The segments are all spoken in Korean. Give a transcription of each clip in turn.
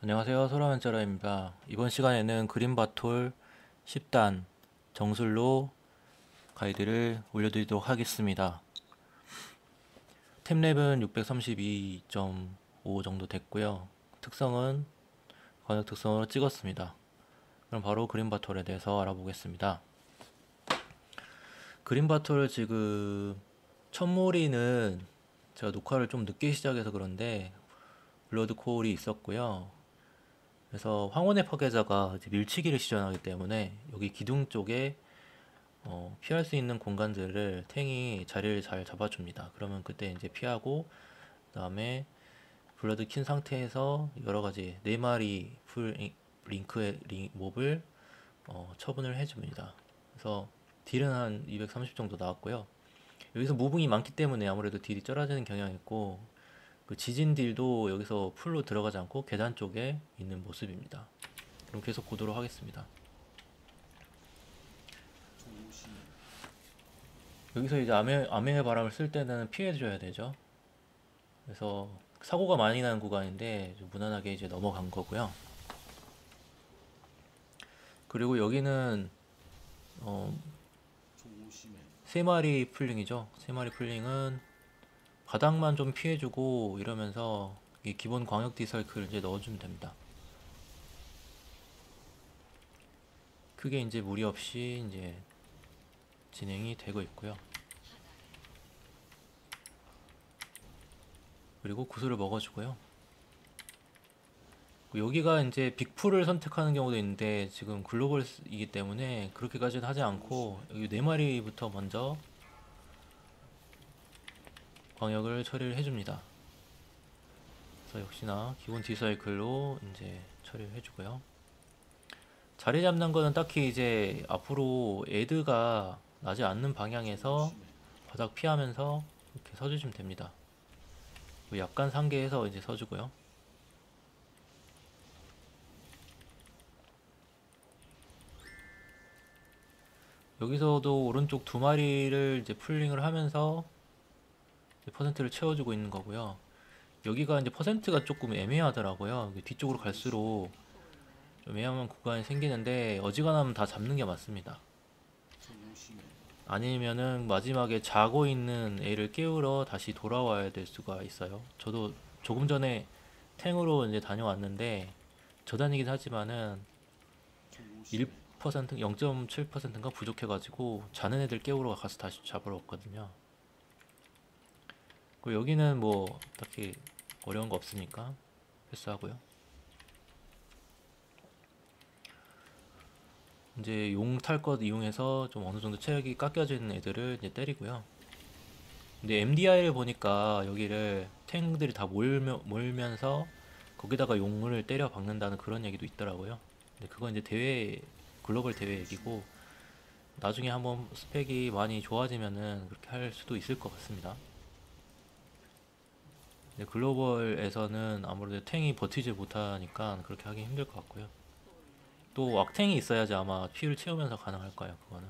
안녕하세요. 소라면짜라입니다. 이번 시간에는 그린바톨 10단 정술로 가이드를 올려드리도록 하겠습니다. 템랩은 632.5 정도 됐고요. 특성은 관역 특성으로 찍었습니다. 그럼 바로 그린바톨에 대해서 알아보겠습니다. 그린바톨 지금 첫몰이는 제가 녹화를 좀 늦게 시작해서 그런데 블러드콜이 있었고요. 그래서 황혼의 파괴자가 이제 밀치기를 시전하기 때문에 여기 기둥 쪽에 피할 수 있는 공간들을 탱이 자리를 잘 잡아줍니다. 그러면 그때 이제 피하고 그다음에 블러드 킨 상태에서 여러 가지 네 마리 풀 링크의 몹을 처분을 해줍니다. 그래서 딜은 한 230 정도 나왔고요. 여기서 무빙이 많기 때문에 아무래도 딜이 쩔어지는 경향이 있고 그 지진 딜도 여기서 풀로 들어가지 않고 계단 쪽에 있는 모습입니다. 그럼 계속 보도록 하겠습니다. 여기서 이제 암행의 바람을 쓸 때는 피해줘야 되죠. 그래서 사고가 많이 나는 구간인데 좀 무난하게 이제 넘어간 거고요. 그리고 여기는 어, 세 마리 풀링이죠. 세 마리 풀링은 바닥만 좀 피해주고 이러면서 이 기본 광역 디서클 이제 넣어주면 됩니다. 크게 이제 무리 없이 이제 진행이 되고 있고요. 그리고 구슬을 먹어주고요. 여기가 이제 빅풀을 선택하는 경우도 있는데 지금 글로벌이기 때문에 그렇게까지는 하지 않고 여기 네 마리부터 먼저 광역을 처리를 해줍니다. 그래서 역시나 기본 디사이클로 이제 처리를 해주고요. 자리 잡는 거는 딱히 이제 앞으로 애드가 나지 않는 방향에서 바닥 피하면서 이렇게 서주시면 됩니다. 약간 상계해서 이제 서주고요. 여기서도 오른쪽 두 마리를 이제 풀링을 하면서 이제 퍼센트를 채워주고 있는 거고요. 여기가 이제 퍼센트가 조금 애매하더라고요. 뒤쪽으로 갈수록 좀 애매한 구간이 생기는데 어지간하면 다 잡는 게 맞습니다. 아니면은 마지막에 자고 있는 애를 깨우러 다시 돌아와야 될 수가 있어요. 저도 조금 전에 탱으로 이제 다녀왔는데 저단이긴 하지만은 1% 0.7%인가 부족해가지고 자는 애들 깨우러 가서 다시 잡으러 왔거든요. 그리고 여기는 뭐 딱히 어려운 거 없으니까 패스하고요. 이제 용 탈 것 이용해서 좀 어느 정도 체력이 깎여지는 애들을 이제 때리고요. 근데 MDI를 보니까 여기를 탱들이 다 몰면서 거기다가 용을 때려 박는다는 그런 얘기도 있더라고요. 근데 그건 이제 대회 글로벌 대회 얘기고 나중에 한번 스펙이 많이 좋아지면은 그렇게 할 수도 있을 것 같습니다. 근데 글로벌에서는 아무래도 탱이 버티지 못하니까 그렇게 하기 힘들 것 같고요. 또 왁탱이 있어야지 아마 피를 채우면서 가능할 거예요. 그거는.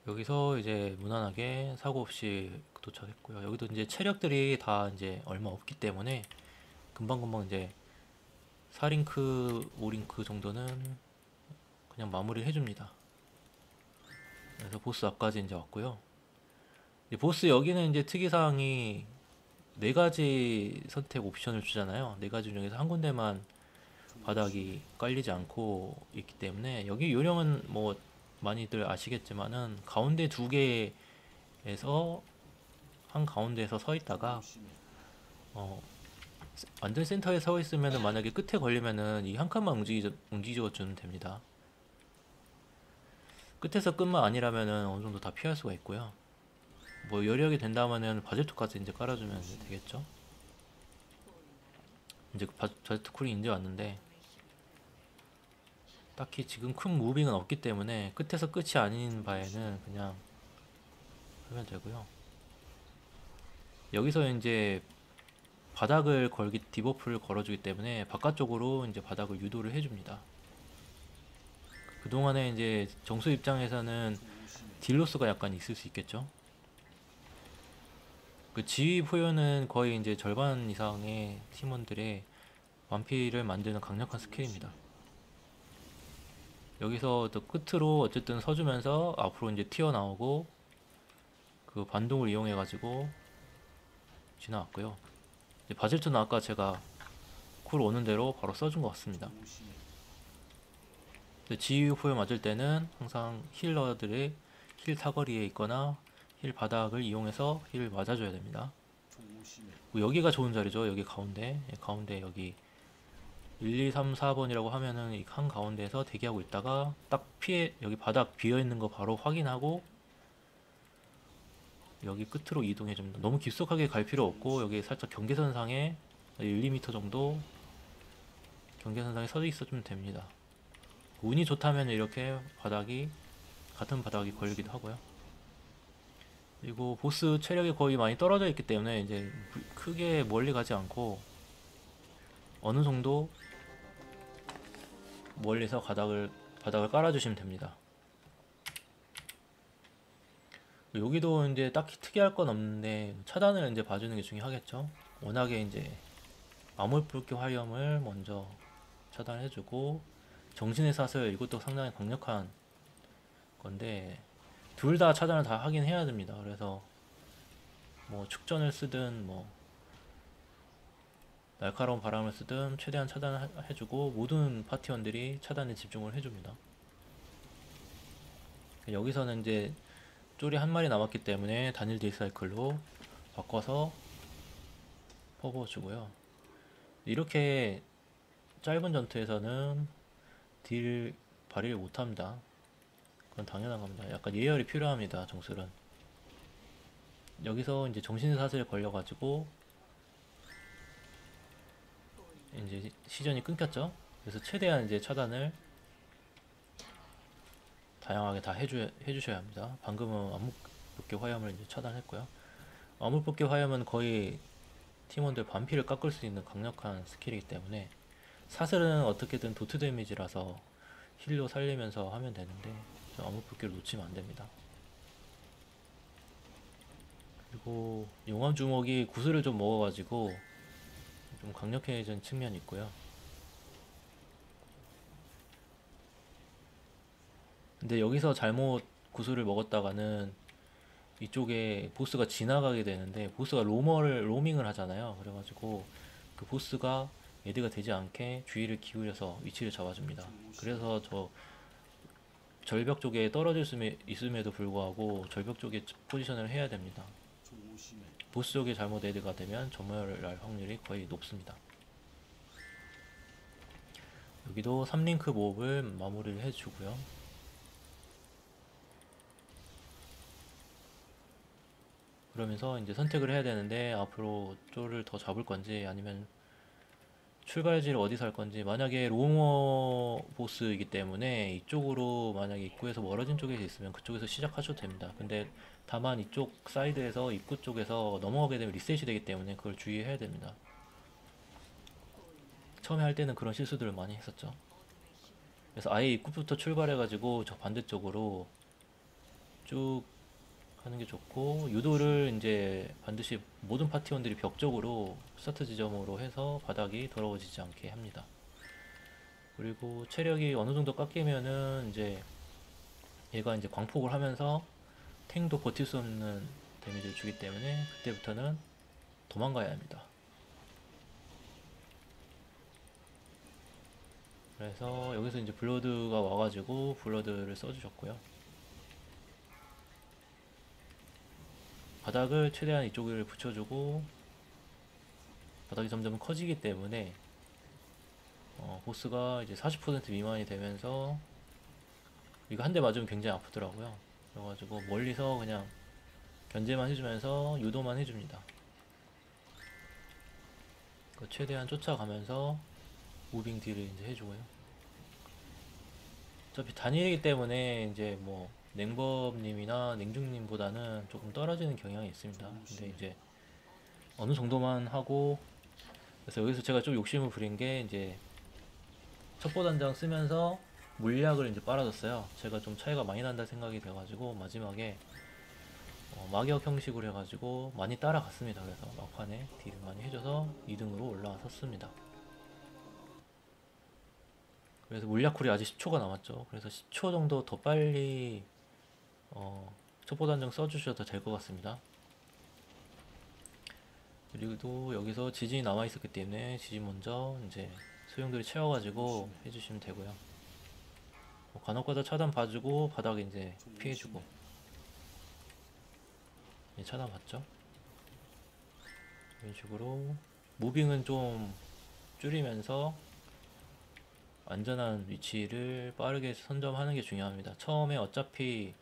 여기서 이제 무난하게 사고 없이 도착했고요. 여기도 이제 체력들이 다 이제 얼마 없기 때문에 금방금방 이제 4링크, 5링크 정도는 그냥 마무리를 해줍니다. 그래서 보스 앞까지 이제 왔고요. 이 보스 여기는 이제 특이사항이 네 가지 선택 옵션을 주잖아요. 네 가지 중에서 한 군데만 바닥이 깔리지 않고 있기 때문에 여기 요령은 뭐 많이들 아시겠지만은 가운데 두 개에서 한 가운데에서 서 있다가 어 완전 센터에 서 있으면은 만약에 끝에 걸리면은 이 한 칸만 움직여 주면 됩니다. 끝에서 끝만 아니라면은 어느 정도 다 피할 수가 있고요. 뭐 여력이 된다면은 바제토까지 이제 깔아주면 이제 되겠죠. 이제 바제토 쿨이 이제 왔는데 딱히 지금 큰 무빙은 없기 때문에 끝에서 끝이 아닌 바에는 그냥 하면 되고요. 여기서 이제 바닥을 걸기 디버프를 걸어주기 때문에 바깥쪽으로 이제 바닥을 유도를 해줍니다. 그동안에 이제 정수 입장에서는 딜로스가 약간 있을 수 있겠죠. 그 지휘 포효는 거의 이제 절반 이상의 팀원들의 완피를 만드는 강력한 스킬입니다. 여기서 또 끝으로 어쨌든 서주면서 앞으로 이제 튀어나오고 그 반동을 이용해 가지고 지나왔고요. 이제 바질토는 아까 제가 쿨 오는 대로 바로 써준 것 같습니다. 지휘 포효 맞을 때는 항상 힐러들의 힐 사거리에 있거나 힐 바닥을 이용해서 힐을 맞아줘야 됩니다. 여기가 좋은 자리죠. 여기 가운데, 가운데 여기 1, 2, 3, 4번이라고 하면은 이 한 가운데에서 대기하고 있다가 딱 피해, 여기 바닥 비어있는 거 바로 확인하고 여기 끝으로 이동해 줍니다. 너무 깊숙하게 갈 필요 없고 여기 살짝 경계선상에 1, 2m 정도 경계선상에 서 있어주면 됩니다. 운이 좋다면 이렇게 바닥이 같은 바닥이 걸리기도 하고요. 그리고 보스 체력이 거의 많이 떨어져 있기 때문에 이제 크게 멀리 가지 않고 어느 정도 멀리서 바닥을 깔아주시면 됩니다. 여기도 이제 딱히 특이할 건 없는데 차단을 이제 봐주는 게 중요하겠죠. 워낙에 이제 암울불길 화염을 먼저 차단해주고 정신의 사슬, 이것도 상당히 강력한 건데 둘 다 차단을 다 하긴 해야 됩니다. 그래서 뭐 축전을 쓰든 뭐 날카로운 바람을 쓰든 최대한 차단해주고 모든 파티원들이 차단에 집중을 해줍니다. 여기서는 이제 쫄이 한 마리 남았기 때문에 단일 딜사이클로 바꿔서 퍼부어주고요. 이렇게 짧은 전투에서는 딜 발휘를 못합니다. 그건 당연한 겁니다. 약간 예열이 필요합니다. 정술은. 여기서 이제 정신의 사슬에 걸려가지고 이제 시전이 끊겼죠. 그래서 최대한 이제 차단을 다양하게 다 해주셔야 합니다. 방금은 암흑복귀 화염을 이제 차단했고요. 암흑복귀 화염은 거의 팀원들 반피를 깎을 수 있는 강력한 스킬이기 때문에 사슬은 어떻게든 도트 데미지라서 힐로 살리면서 하면 되는데 암흑복귀를 놓치면 안 됩니다. 그리고 용암 주먹이 구슬을 좀 먹어가지고 좀 강력해진 측면이 있고요. 근데 여기서 잘못 구슬을 먹었다가는 이쪽에 보스가 지나가게 되는데 보스가 로밍을 하잖아요. 그래가지고 그 보스가 애드가 되지 않게 주의를 기울여서 위치를 잡아줍니다. 그래서 저 절벽 쪽에 떨어질 있음에도 불구하고 절벽 쪽에 포지션을 해야 됩니다. 보스 쪽에 잘못 애드가 되면 전멸할 확률이 거의 높습니다. 여기도 3링크 모업을 마무리를 해주고요. 그러면서 이제 선택을 해야 되는데 앞으로 쫄을 더 잡을 건지 아니면 출발지를 어디서 할 건지. 만약에 로머 보스이기 때문에 이쪽으로 만약에 입구에서 멀어진 쪽에 있으면 그쪽에서 시작하셔도 됩니다. 근데 다만 이쪽 사이드에서 입구 쪽에서 넘어가게 되면 리셋이 되기 때문에 그걸 주의해야 됩니다. 처음에 할 때는 그런 실수들을 많이 했었죠. 그래서 아예 입구부터 출발해가지고 저 반대쪽으로 쭉 하는 게 좋고, 유도를 이제 반드시 모든 파티원들이 벽 쪽으로 스타트 지점으로 해서 바닥이 더러워지지 않게 합니다. 그리고 체력이 어느 정도 깎이면은 이제 얘가 이제 광폭을 하면서 탱도 버틸 수 없는 데미지를 주기 때문에 그때부터는 도망가야 합니다. 그래서 여기서 이제 블러드가 와가지고 블러드를 써주셨고요. 바닥을 최대한 이쪽을 붙여주고, 바닥이 점점 커지기 때문에 보스가 이제 40% 미만이 되면서 이거 한 대 맞으면 굉장히 아프더라고요. 그래가지고 멀리서 그냥 견제만 해주면서 유도만 해줍니다. 최대한 쫓아가면서 무빙 딜을 이제 해주고요. 어차피 단일이기 때문에 이제 뭐 냉법님이나 냉중님보다는 조금 떨어지는 경향이 있습니다. 근데 이제 어느 정도만 하고, 그래서 여기서 제가 좀 욕심을 부린 게 이제 첩보단장 쓰면서 물약을 이제 빨아줬어요. 제가 좀 차이가 많이 난다 생각이 돼가지고 마지막에 막역 형식으로 해가지고 많이 따라갔습니다. 그래서 막판에 딜을 많이 해줘서 2등으로 올라왔었습니다. 그래서 물약쿨이 아직 10초가 남았죠. 그래서 10초 정도 더 빨리 첩보 단정 써주셔도 될 것 같습니다. 그리고 또 여기서 지진이 남아있었기 때문에 지진 먼저 이제 소용돌이 채워가지고 해주시면 되고요. 간혹가다 차단 봐주고 바닥에 이제 피해주고 차단 봤죠? 이런 식으로 무빙은 좀 줄이면서 안전한 위치를 빠르게 선점하는 게 중요합니다. 처음에 어차피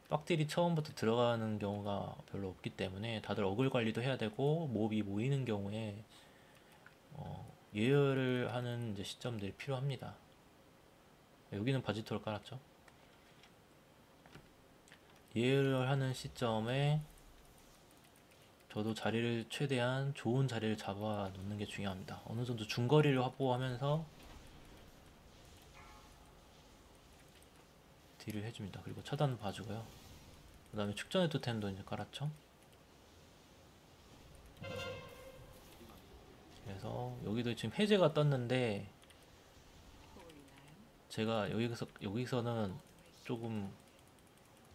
빡딜이 처음부터 들어가는 경우가 별로 없기 때문에 다들 어글 관리도 해야 되고 몹이 모이는 경우에 예열을 하는 이제 시점들이 필요합니다. 여기는 바지토를 깔았죠. 예열을 하는 시점에 저도 자리를 최대한 좋은 자리를 잡아 놓는 게 중요합니다. 어느 정도 중거리를 확보하면서 딜을 해줍니다. 그리고 차단 봐주고요. 그 다음에 축전의 토템도 이제 깔았죠. 그래서 여기도 지금 해제가 떴는데 제가 여기서는 조금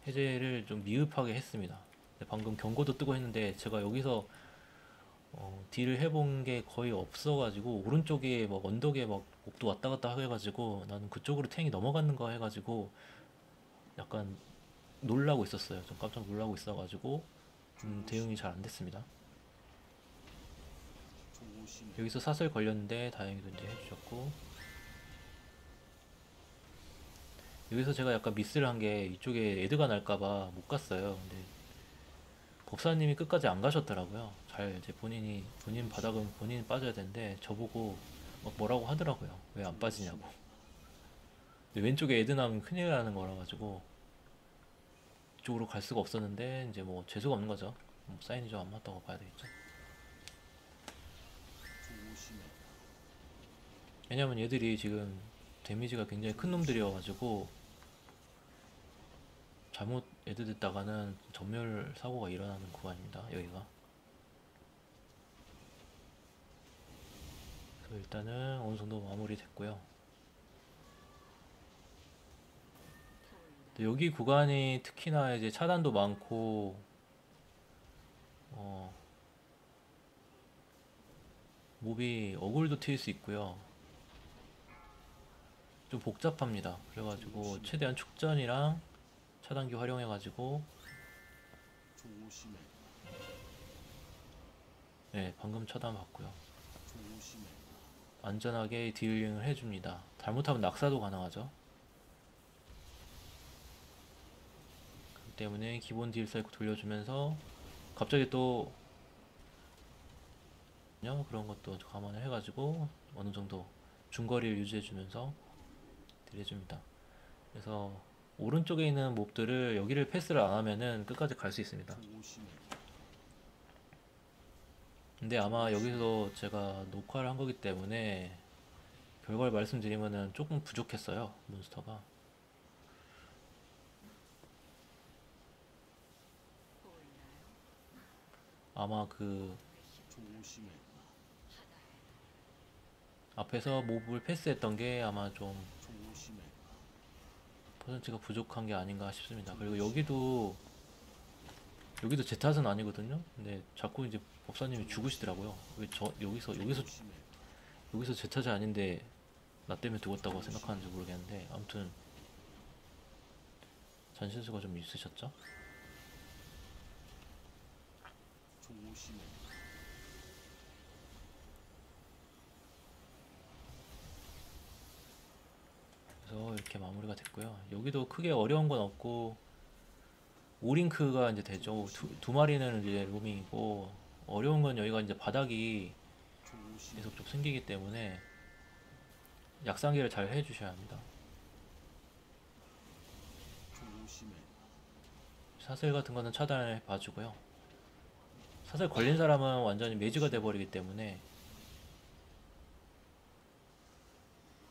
해제를 좀 미흡하게 했습니다. 방금 경고도 뜨고 했는데 제가 여기서 딜을 해본 게 거의 없어가지고 오른쪽에 막 언덕에 막 옥도 왔다 갔다 해가지고 나는 그쪽으로 탱이 넘어가는 거 해가지고 약간 놀라고 있었어요. 좀 깜짝 놀라고 있어가지고 대응이 잘 안 됐습니다. 여기서 사슬 걸렸는데 다행히도 이제 해주셨고 여기서 제가 약간 미스를 한 게 이쪽에 애드가 날까봐 못 갔어요. 근데 법사님이 끝까지 안 가셨더라고요. 잘 이제 본인 바닥은 본인이 빠져야 되는데 저보고 막 뭐라고 하더라고요. 왜 안 빠지냐고. 근데 왼쪽에 애드 나면 큰일 나는 거라 가지고 이쪽으로 갈 수가 없었는데 이제 뭐 재수가 없는 거죠. 사인이 좀 안 맞다고 봐야 되겠죠. 왜냐면 얘들이 지금 데미지가 굉장히 큰 놈들이어가지고 잘못 애드 됐다가는 전멸 사고가 일어나는 구간입니다. 여기가. 그래서 일단은 어느 정도 마무리 됐고요. 여기 구간이 특히나 이제 차단도 많고 몹이 어글도 튈 수 있고요. 좀 복잡합니다. 그래가지고 최대한 축전이랑 차단기 활용해가지고 네, 방금 차단 받고요. 안전하게 딜링을 해줍니다. 잘못하면 낙사도 가능하죠. 그렇기 때문에 기본 딜 사이클 돌려주면서 갑자기 또 그런 것도 감안을 해가지고 어느 정도 중거리를 유지해주면서 딜 해줍니다. 그래서 오른쪽에 있는 몹들을 여기를 패스를 안 하면은 끝까지 갈 수 있습니다. 근데 아마 여기서 제가 녹화를 한 거기 때문에 결과를 말씀드리면은 조금 부족했어요. 몬스터가. 아마 그 앞에서 몹을 패스했던 게 아마 좀 퍼센트가 부족한 게 아닌가 싶습니다. 그리고 여기도 제 탓은 아니거든요. 근데 자꾸 이제 법사님이 죽으시더라고요. 왜 여기서 제 탓이 아닌데 나 때문에 죽었다고 생각하는지 모르겠는데 아무튼 잔실수가 좀 있으셨죠? 그래서 이렇게 마무리가 됐고요. 여기도 크게 어려운 건 없고 오링크가 이제 되죠. 두 마리는 이제 로밍이고 어려운 건 여기가 이제 바닥이 계속 좀 생기기 때문에 약상기를 잘 해주셔야 합니다. 사슬 같은 거는 차단을 봐주고요. 사슬 걸린 사람은 완전히 매주가 돼버리기 때문에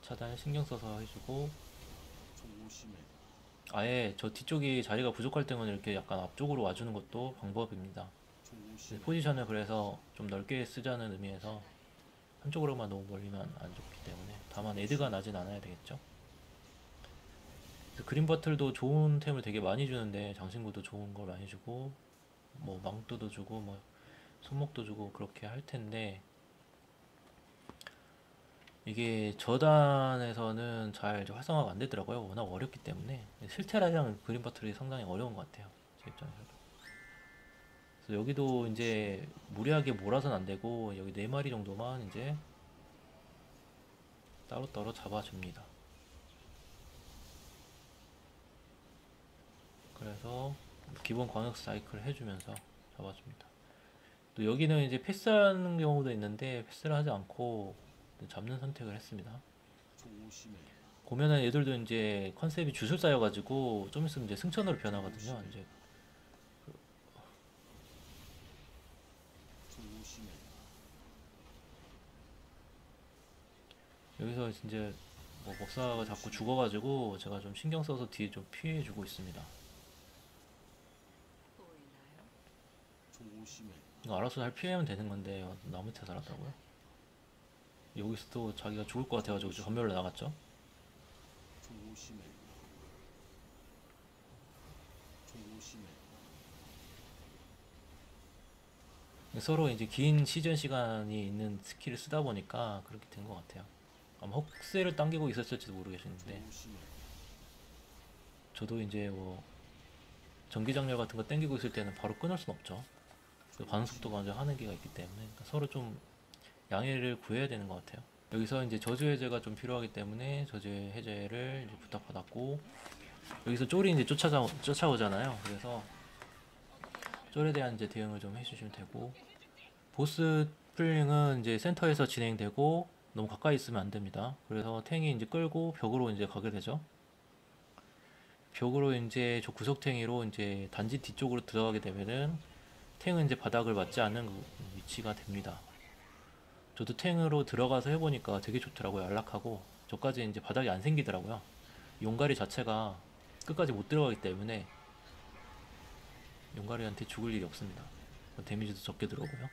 차단 신경 써서 해주고 아예 저 뒤쪽이 자리가 부족할 때는 이렇게 약간 앞쪽으로 와주는 것도 방법입니다. 포지션을 그래서 좀 넓게 쓰자는 의미에서 한쪽으로만 너무 멀리면 안 좋기 때문에, 다만 애드가 나진 않아야 되겠죠. 그린 버틀도 좋은 템을 되게 많이 주는데, 장신구도 좋은 걸 많이 주고 뭐 망토도 주고 뭐 손목도 주고 그렇게 할 텐데, 이게 저단에서는 잘 활성화가 안 되더라고요. 워낙 어렵기 때문에. 실테라랑 그린 버틀이 상당히 어려운 것 같아요, 제 입장에서도. 그래서 여기도 이제 무리하게 몰아서는 안 되고, 여기 네 마리 정도만 이제 따로따로 잡아줍니다. 그래서 기본 광역 사이클 해주면서 잡아줍니다. 또 여기는 이제 패스하는 경우도 있는데, 패스를 하지 않고 잡는 선택을 했습니다. 보면은 얘들도 이제 컨셉이 주술사여가지고 좀 있으면 이제 승천으로 변하거든요. 이제 여기서 이제 뭐 법사가 자꾸 죽어가지고 제가 좀 신경 써서 뒤에 좀 피해주고 있습니다. 이거 알아서 잘 피하면 되는 건데 나무 밑에 살았다고요? 여기서 또 자기가 죽을 것 같아가지고 전멸로 나갔죠. 서로 이제 긴 시전 시간이 있는 스킬을 쓰다 보니까 그렇게 된 것 같아요. 아마 헉세를 당기고 있었을지도 모르겠는데, 저도 이제 뭐 전기장렬 같은 거 당기고 있을 때는 바로 끊을 순 없죠. 그 반응 속도가 이제 하는기가 있기 때문에, 그러니까 서로 좀 양해를 구해야 되는 것 같아요. 여기서 이제 저주 해제가 좀 필요하기 때문에 저주 해제를 이제 부탁받았고, 여기서 쫄이 이제 쫓아오잖아요. 그래서 쫄에 대한 이제 대응을 좀 해주시면 되고, 보스 풀링은 이제 센터에서 진행되고 너무 가까이 있으면 안 됩니다. 그래서 탱이 이제 끌고 벽으로 이제 가게 되죠. 벽으로 이제 저 구석탱이로 이제 단지 뒤쪽으로 들어가게 되면은 탱은 이제 바닥을 맞지 않는 그 위치가 됩니다. 저도 탱으로 들어가서 해보니까 되게 좋더라고요. 안락하고 저까지 이제 바닥이 안 생기더라고요. 용가리 자체가 끝까지 못 들어가기 때문에 용가리한테 죽을 일이 없습니다. 데미지도 적게 들어오고요.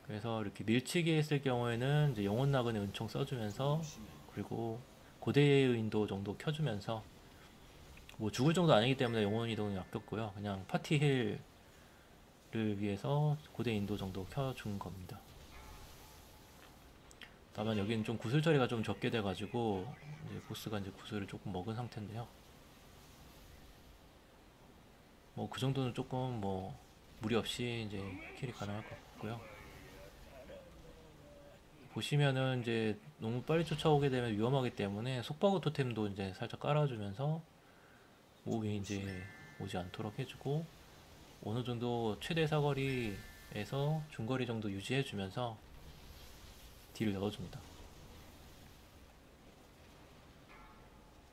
그래서 이렇게 밀치기 했을 경우에는 이제 영혼 나그네 은총 써주면서, 그리고 고대의 인도 정도 켜주면서, 뭐 죽을 정도 아니기 때문에 영혼 이동이 아꼈고요. 그냥 파티 힐을 위해서 고대 인도 정도 켜준 겁니다. 다만 여기는 좀 구슬 처리가 좀 적게 돼가지고 이제 보스가 이제 구슬을 조금 먹은 상태인데요. 뭐 그 정도는 조금 뭐 무리 없이 이제 킬이 가능할 것 같고요. 보시면은 이제 너무 빨리 쫓아오게 되면 위험하기 때문에 속박우 토템도 이제 살짝 깔아주면서 몸이 이제 오지 않도록 해주고, 어느 정도 최대 사거리에서 중거리 정도 유지해주면서 딜을 넣어줍니다.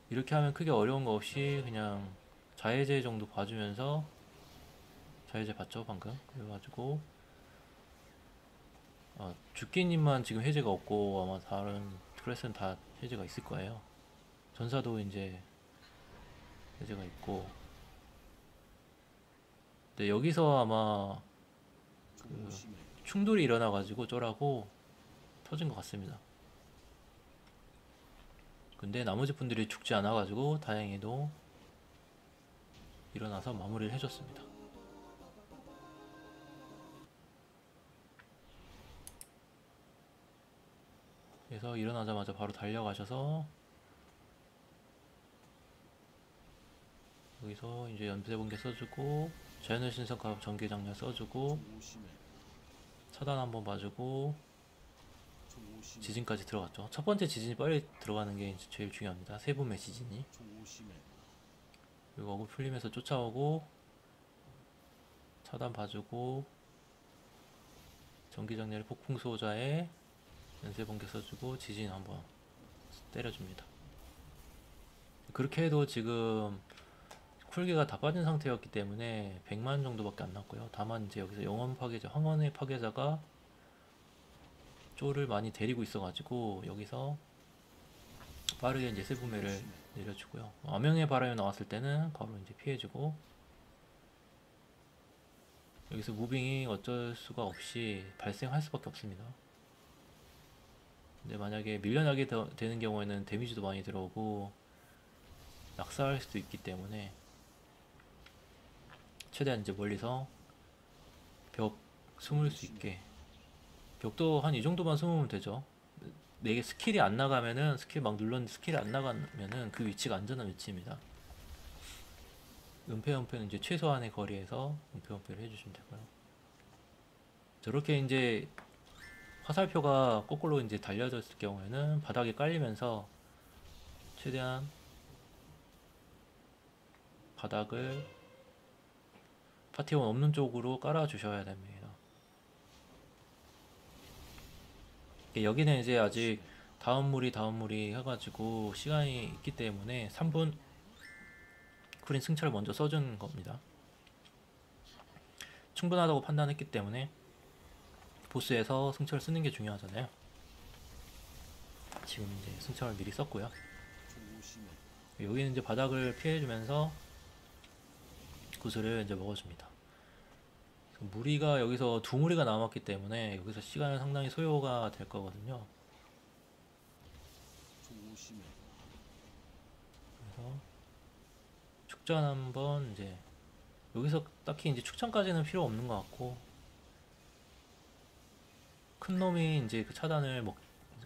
이렇게 하면 크게 어려운 거 없이 그냥 자해제 정도 봐주면서, 자해제 봤죠 방금? 그래가지고 죽기님만 지금 해제가 없고 아마 다른 클래스는 다 해제가 있을 거예요. 전사도 이제 해제가 있고. 근데 여기서 아마 그 충돌이 일어나가지고 쫄하고 터진 것 같습니다. 근데 나머지 분들이 죽지 않아가지고 다행히도 일어나서 마무리를 해줬습니다. 그래서 일어나자마자 바로 달려가셔서 여기서 이제 연쇄번개 써주고, 자연의 신성과 전기장렬 써주고, 차단 한번 봐주고, 지진까지 들어갔죠. 첫 번째 지진이 빨리 들어가는 게 이제 제일 중요합니다. 세 분의 지진이. 그리고 어글 풀리면서 쫓아오고, 차단 봐주고, 전기장렬 폭풍 수호자에 연쇄번개 써주고, 지진 한번 때려줍니다. 그렇게 해도 지금 쿨기가 다 빠진 상태였기 때문에 100만 정도밖에 안 났고요. 다만 이제 여기서 영혼 파괴자, 황혼의 파괴자가 쫄을 많이 데리고 있어가지고 여기서 빠르게 이제 세부매를 내려주고요. 암영의 바람이 나왔을 때는 바로 이제 피해주고, 여기서 무빙이 어쩔 수가 없이 발생할 수밖에 없습니다. 근데 만약에 밀려나게 되는 경우에는 데미지도 많이 들어오고 낙사할 수도 있기 때문에 최대한 이제 멀리서 벽 숨을 수 있게, 벽도 한 이 정도만 숨으면 되죠. 내게 스킬이 안 나가면은, 스킬 막 눌렀는데 스킬이 안 나가면은 그 위치가 안전한 위치입니다. 은폐는 이제 최소한의 거리에서 은폐를 해주시면 되고요. 저렇게 이제 화살표가 거꾸로 이제 달려져 있을 경우에는 바닥에 깔리면서 최대한 바닥을 파티원 없는 쪽으로 깔아 주셔야 됩니다. 여기는 이제 아직 다음 무리 해가지고 시간이 있기 때문에 3분 쿨인 승차를 먼저 써준 겁니다. 충분하다고 판단했기 때문에 보스에서 승차를 쓰는 게 중요하잖아요. 지금 이제 승차를 미리 썼고요. 여기는 이제 바닥을 피해주면서 구슬을 이제 먹어줍니다. 무리가 여기서 두 무리가 남았기 때문에 여기서 시간은 상당히 소요가 될 거거든요. 그래서 축전 한번 이제 여기서 딱히 이제 축전까지는 필요 없는 것 같고, 큰 놈이 이제 그 차단을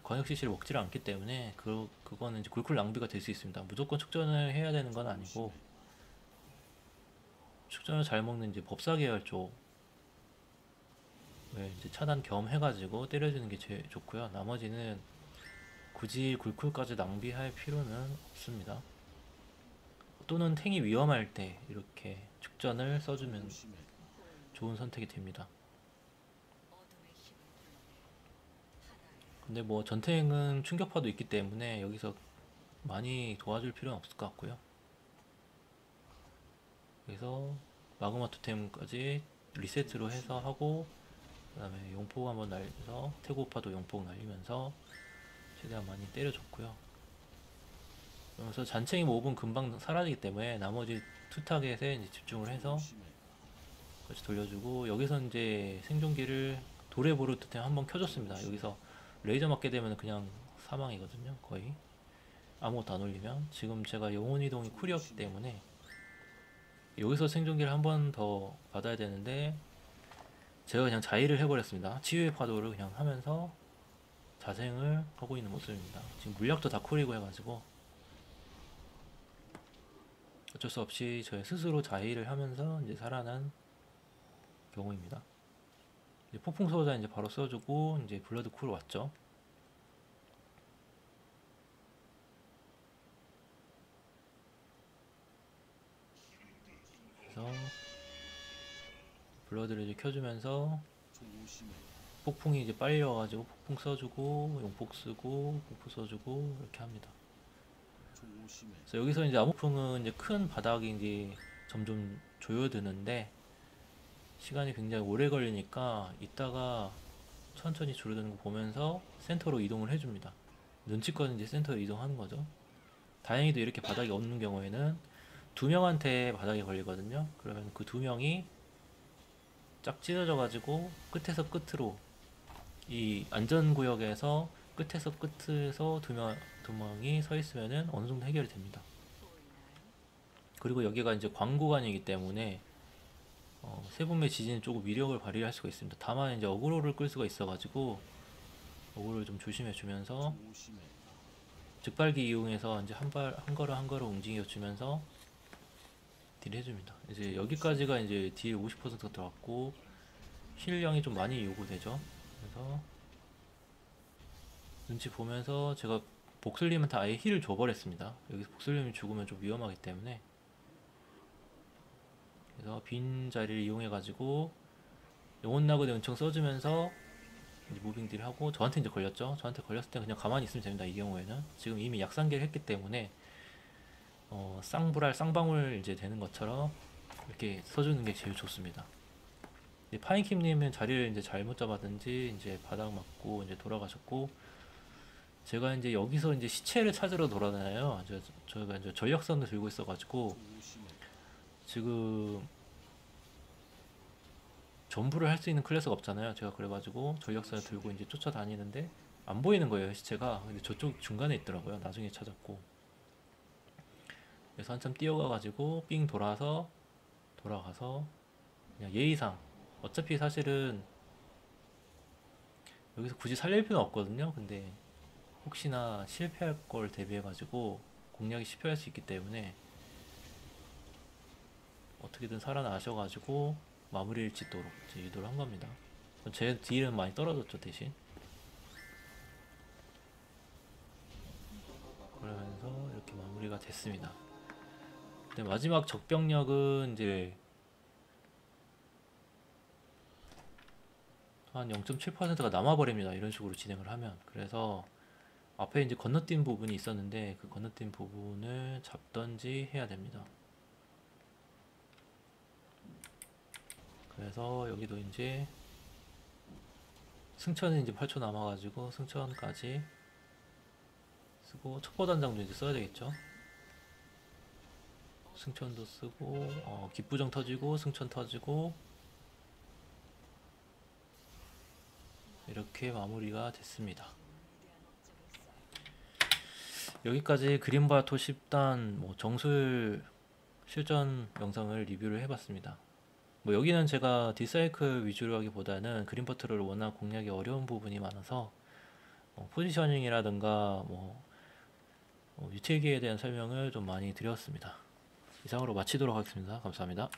권역 CC를 먹지를 않기 때문에 그거는 이제 굴쿨 낭비가 될 수 있습니다. 무조건 축전을 해야 되는 건 아니고, 축전을 잘 먹는 이제 법사 계열 쪽 이제 차단 겸 해가지고 때려주는 게 제일 좋고요. 나머지는 굳이 굴쿨까지 낭비할 필요는 없습니다. 또는 탱이 위험할 때 이렇게 축전을 써주면 좋은 선택이 됩니다. 근데 뭐 전탱은 충격파도 있기 때문에 여기서 많이 도와줄 필요는 없을 것 같고요. 그래서 마그마 토템까지 리셋으로 해서 하고, 그 다음에 용폭 한번 날려서 태고파도 용폭 날리면서 최대한 많이 때려줬고요. 그러면서 잔챙이 몹은 금방 사라지기 때문에 나머지 투 타겟에 이제 집중을 해서 같이 돌려주고, 여기서 이제 생존기를 도레보르 토템 한번 켜줬습니다. 여기서 레이저 맞게 되면 그냥 사망이거든요. 거의 아무것도 안 올리면. 지금 제가 영혼이동이 쿨이었기 때문에 여기서 생존기를 한 번 더 받아야 되는데 제가 그냥 자의를 해버렸습니다. 치유의 파도를 그냥 하면서 자생을 하고 있는 모습입니다. 지금 물약도 다 쿨이고 해가지고 어쩔 수 없이 저의 스스로 자의를 하면서 이제 살아난 경우입니다. 이제 폭풍 소자 이제 바로 써주고 이제 블러드 쿨 왔죠. 그래서 블러드를 이제 켜주면서 폭풍이 이제 빨려가지고 폭풍 써주고 용폭 쓰고 공포 써주고 이렇게 합니다. 그래서 여기서 이제 암흑풍은 이제 큰 바닥이 이제 점점 조여드는데 시간이 굉장히 오래 걸리니까 이따가 천천히 줄어드는 거 보면서 센터로 이동을 해줍니다. 눈치껏 이제 센터로 이동하는 거죠. 다행히도 이렇게 바닥이 없는 경우에는 두 명한테 바닥이 걸리거든요. 그러면 그 두 명이 쫙 찢어져 가지고 끝에서 끝으로 이 안전구역에서 끝에서 끝에서 두 명이 서 있으면은 어느 정도 해결이 됩니다. 그리고 여기가 이제 광구간이기 때문에 세분의 지진은 조금 위력을 발휘할 수가 있습니다. 다만 이제 어그로를 끌 수가 있어가지고 어그로를 좀 조심해 주면서 즉발기 이용해서 이제 한 걸음 움직여 주면서 딜 해줍니다. 이제 여기까지가 이제 딜 50%가 들어갔고 힐량이 좀 많이 요구되죠. 그래서 눈치 보면서 제가 복슬님한테 아예 힐을 줘버렸습니다. 여기서 복슬님이 죽으면 좀 위험하기 때문에. 그래서 빈 자리를 이용해 가지고 영혼 나그네 은총 써주면서 이제 무빙 딜 하고, 저한테 이제 걸렸죠. 저한테 걸렸을 때 그냥 가만히 있으면 됩니다. 이 경우에는 지금 이미 약상계를 했기 때문에 쌍불알 쌍방울 이제 되는 것처럼 이렇게 써주는 게 제일 좋습니다. 파인킴님은 자리를 이제 잘못 잡았든지 이제 바닥 맞고 이제 돌아가셨고, 제가 이제 여기서 이제 시체를 찾으러 돌아다녀요. 저희가 이제 전력선을 들고 있어가지고 지금 전부를 할 수 있는 클래스가 없잖아요. 제가 그래가지고 전력선을 들고 이제 쫓아다니는데 안 보이는 거예요, 시체가. 근데 저쪽 중간에 있더라고요. 나중에 찾았고. 그래서 한참 뛰어가가지고 삥 돌아가서 그냥 예의상 어차피 사실은 여기서 굳이 살릴 필요는 없거든요. 근데 혹시나 실패할 걸 대비해가지고 공략이 실패할 수 있기 때문에 어떻게든 살아나셔가지고 마무리를 짓도록 이제 유도를 한 겁니다. 제 딜은 많이 떨어졌죠, 대신. 그러면서 이렇게 마무리가 됐습니다. 근데 마지막 적병력은 이제 한 0.7%가 남아버립니다. 이런 식으로 진행을 하면. 그래서 앞에 이제 건너뛴 부분이 있었는데 그 건너뛴 부분을 잡던지 해야 됩니다. 그래서 여기도 이제 승천이 이제 8초 남아가지고 승천까지 쓰고 첩보단장도 이제 써야 되겠죠. 승천도 쓰고 기부정 터지고 승천 터지고 이렇게 마무리가 됐습니다. 여기까지 그린바토 10단 뭐 정술 실전 영상을 리뷰를 해봤습니다. 뭐 여기는 제가 딜사이클 위주로 하기보다는 그린버트를 워낙 공략이 어려운 부분이 많아서 포지셔닝이라든가 유틸기에 대한 설명을 좀 많이 드렸습니다. 이상으로 마치도록 하겠습니다. 감사합니다.